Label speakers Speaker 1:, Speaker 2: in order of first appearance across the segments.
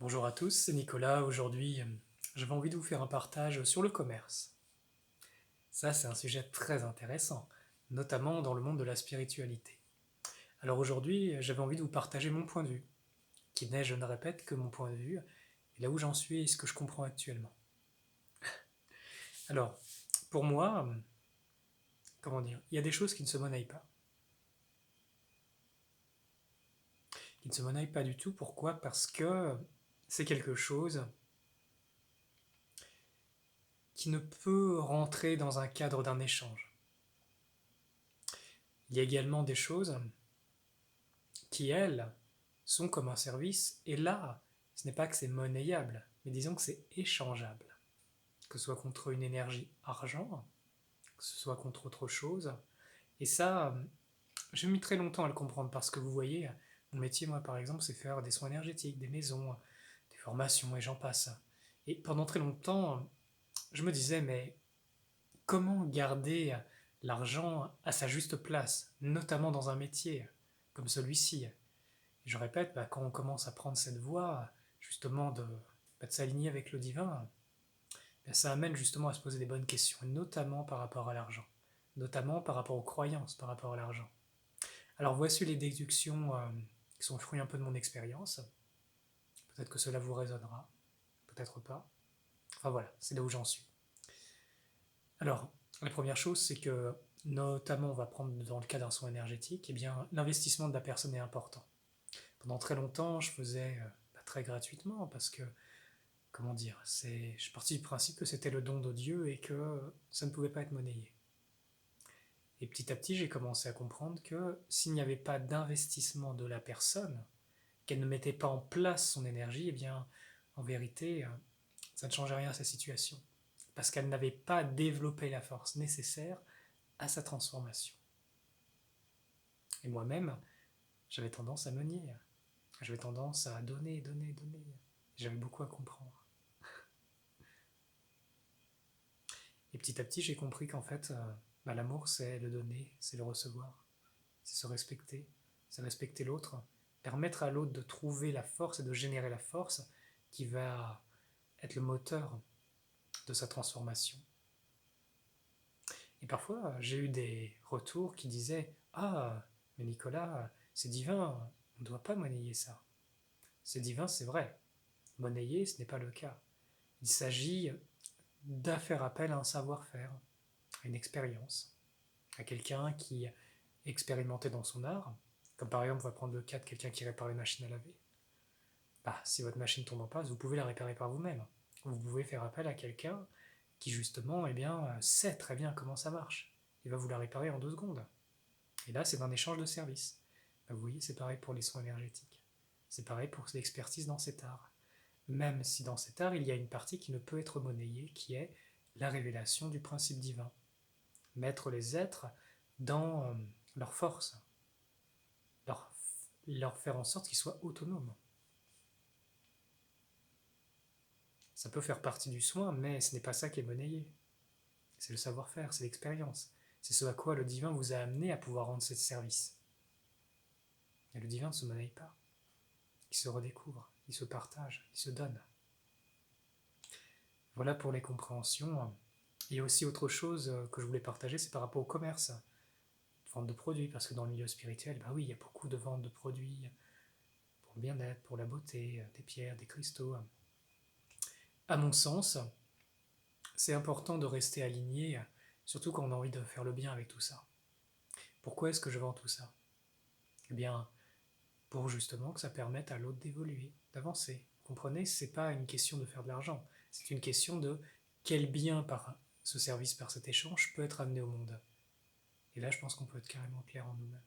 Speaker 1: Bonjour à tous, c'est Nicolas. Aujourd'hui, j'avais envie de vous faire un partage sur le commerce. Ça, c'est un sujet très intéressant, notamment dans le monde de la spiritualité. Alors aujourd'hui, j'avais envie de vous partager mon point de vue, qui n'est, je ne répète, que mon point de vue, et là où j'en suis et ce que je comprends actuellement. Alors, pour moi, comment dire, il y a des choses qui ne se monnaient pas. Qui ne se monnaient pas du tout. Pourquoi? Parce que c'est quelque chose qui ne peut rentrer dans un cadre d'un échange. Il y a également des choses qui, elles, sont comme un service, et là, ce n'est pas que c'est monnayable, mais disons que c'est échangeable. Que ce soit contre une énergie argent, que ce soit contre autre chose. Et ça, j'ai mis très longtemps à le comprendre, parce que vous voyez, mon métier, moi, par exemple, c'est faire des soins énergétiques, des maisons, des formations, et j'en passe. Et pendant très longtemps, je me disais, mais comment garder l'argent à sa juste place, notamment dans un métier comme celui-ci? Je répète, quand on commence à prendre cette voie, justement, de s'aligner avec le divin, ça amène justement à se poser des bonnes questions, notamment par rapport à l'argent, notamment par rapport aux croyances par rapport à l'argent. Alors voici les déductions qui sont le fruit un peu de mon expérience. Peut-être que cela vous résonnera, peut-être pas. Enfin voilà, c'est là où j'en suis. Alors, la première chose, c'est que, notamment, on va prendre dans le cas d'un soin énergétique, eh bien, l'investissement de la personne est important. Pendant très longtemps, je faisais très gratuitement, parce que comment dire, je suis parti du principe que c'était le don de Dieu et que ça ne pouvait pas être monnayé. Et petit à petit, j'ai commencé à comprendre que s'il n'y avait pas d'investissement de la personne, qu'elle ne mettait pas en place son énergie, eh bien, en vérité, ça ne changeait rien à sa situation. Parce qu'elle n'avait pas développé la force nécessaire à sa transformation. Et moi-même, j'avais tendance à me nier. J'avais tendance à donner, donner, donner. J'avais beaucoup à comprendre. Et petit à petit, j'ai compris qu'en fait, l'amour, c'est le donner, c'est le recevoir, c'est se respecter, c'est respecter l'autre, permettre à l'autre de trouver la force et de générer la force qui va être le moteur de sa transformation. Et parfois, j'ai eu des retours qui disaient: Ah, mais Nicolas, c'est divin, on ne doit pas monnayer ça. C'est divin, c'est vrai. Monnayer, ce n'est pas le cas. Il s'agit de faire appel à un savoir-faire, à une expérience, à quelqu'un qui est expérimenté dans son art. Comme par exemple, on va prendre le cas de quelqu'un qui répare une machine à laver. Si votre machine tombe en panne, vous pouvez la réparer par vous-même. Vous pouvez faire appel à quelqu'un qui justement sait très bien comment ça marche. Il va vous la réparer en 2 secondes. Et là, c'est un échange de services. Vous voyez, c'est pareil pour les soins énergétiques. C'est pareil pour l'expertise dans cet art. Même si dans cet art, il y a une partie qui ne peut être monnayée, qui est la révélation du principe divin. Mettre les êtres dans leur force, leur, leur faire en sorte qu'ils soient autonomes. Ça peut faire partie du soin, mais ce n'est pas ça qui est monnayé. C'est le savoir-faire, c'est l'expérience. C'est ce à quoi le divin vous a amené à pouvoir rendre ce service. Et le divin ne se monnaie pas. Il se redécouvre, il se partage, il se donne. Voilà pour les compréhensions. Il y a aussi autre chose que je voulais partager, c'est par rapport au commerce, vente de produits, parce que dans le milieu spirituel, oui, il y a beaucoup de ventes de produits pour le bien-être, pour la beauté, des pierres, des cristaux. À mon sens, c'est important de rester aligné, surtout quand on a envie de faire le bien avec tout ça. Pourquoi est-ce que je vends tout ça? Eh bien, pour justement que ça permette à l'autre d'évoluer, d'avancer. Vous comprenez, c'est pas une question de faire de l'argent, c'est une question de quel bien par ce service, par cet échange, peut être amené au monde. Et là, je pense qu'on peut être carrément clair en nous-mêmes.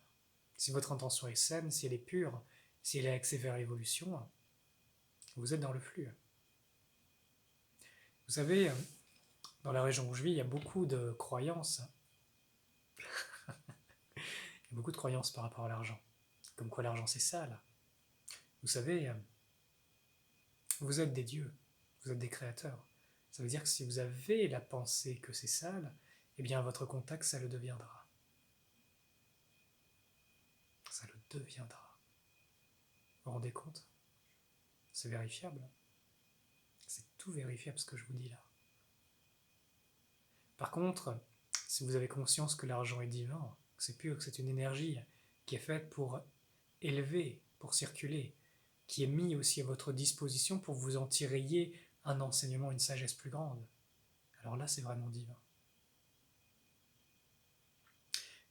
Speaker 1: Si votre intention est saine, si elle est pure, si elle est axée vers l'évolution, vous êtes dans le flux. Vous savez, dans la région où je vis, il y a beaucoup de croyances. Il y a beaucoup de croyances par rapport à l'argent. Comme quoi l'argent c'est sale. Vous savez, vous êtes des dieux, vous êtes des créateurs. Ça veut dire que si vous avez la pensée que c'est sale, eh bien votre contact, ça le deviendra. Ça le deviendra. Vous vous rendez compte? c'est vérifiable. C'est tout vérifiable ce que je vous dis là. Par contre, si vous avez conscience que l'argent est divin, que c'est pur, que c'est une énergie qui est faite pour élever, pour circuler, qui est mis aussi à votre disposition pour vous en tirer un enseignement, une sagesse plus grande, alors là c'est vraiment divin.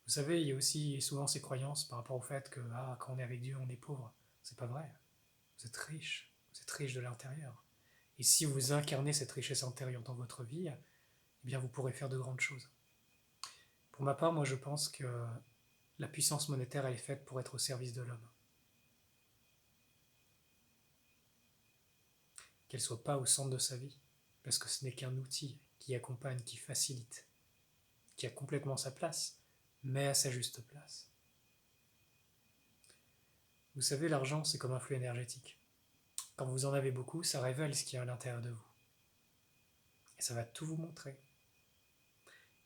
Speaker 1: Vous savez, il y a aussi souvent ces croyances par rapport au fait que quand on est avec Dieu, on est pauvre. C'est pas vrai. Vous êtes riche de l'intérieur. Et si vous incarnez cette richesse intérieure dans votre vie, eh bien vous pourrez faire de grandes choses. Pour ma part, moi je pense que la puissance monétaire, elle est faite pour être au service de l'homme. Qu'elle ne soit pas au centre de sa vie, parce que ce n'est qu'un outil qui accompagne, qui facilite, qui a complètement sa place, mais à sa juste place. Vous savez, l'argent, c'est comme un flux énergétique. Quand vous en avez beaucoup, ça révèle ce qu'il y a à l'intérieur de vous. Et ça va tout vous montrer.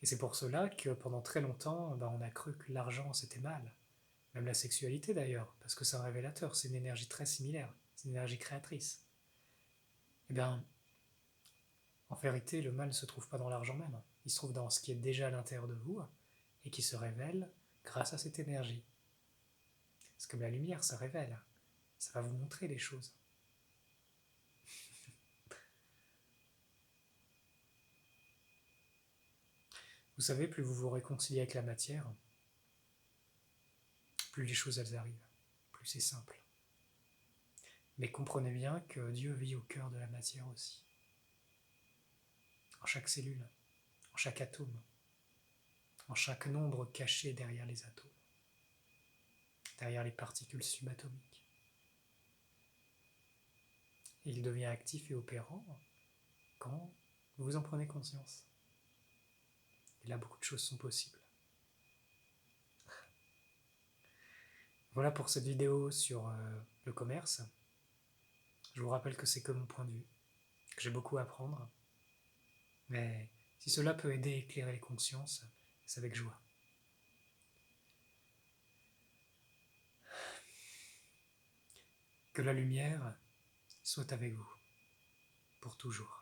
Speaker 1: Et c'est pour cela que pendant très longtemps, on a cru que l'argent, c'était mal. Même la sexualité d'ailleurs, parce que c'est un révélateur, c'est une énergie très similaire, c'est une énergie créatrice. Eh bien, en vérité, le mal ne se trouve pas dans l'argent même. Il se trouve dans ce qui est déjà à l'intérieur de vous et qui se révèle grâce à cette énergie. C'est comme la lumière, ça révèle. Ça va vous montrer les choses. Vous savez, plus vous vous réconciliez avec la matière, plus les choses elles arrivent, plus c'est simple. Mais comprenez bien que Dieu vit au cœur de la matière aussi. En chaque cellule, en chaque atome, en chaque nombre caché derrière les atomes, derrière les particules subatomiques. Et il devient actif et opérant quand vous en prenez conscience. Et là, beaucoup de choses sont possibles. Voilà pour cette vidéo sur le commerce. Je vous rappelle que c'est que mon point de vue, que j'ai beaucoup à apprendre. Mais si cela peut aider à éclairer les consciences, c'est avec joie. Que la lumière soit avec vous, pour toujours.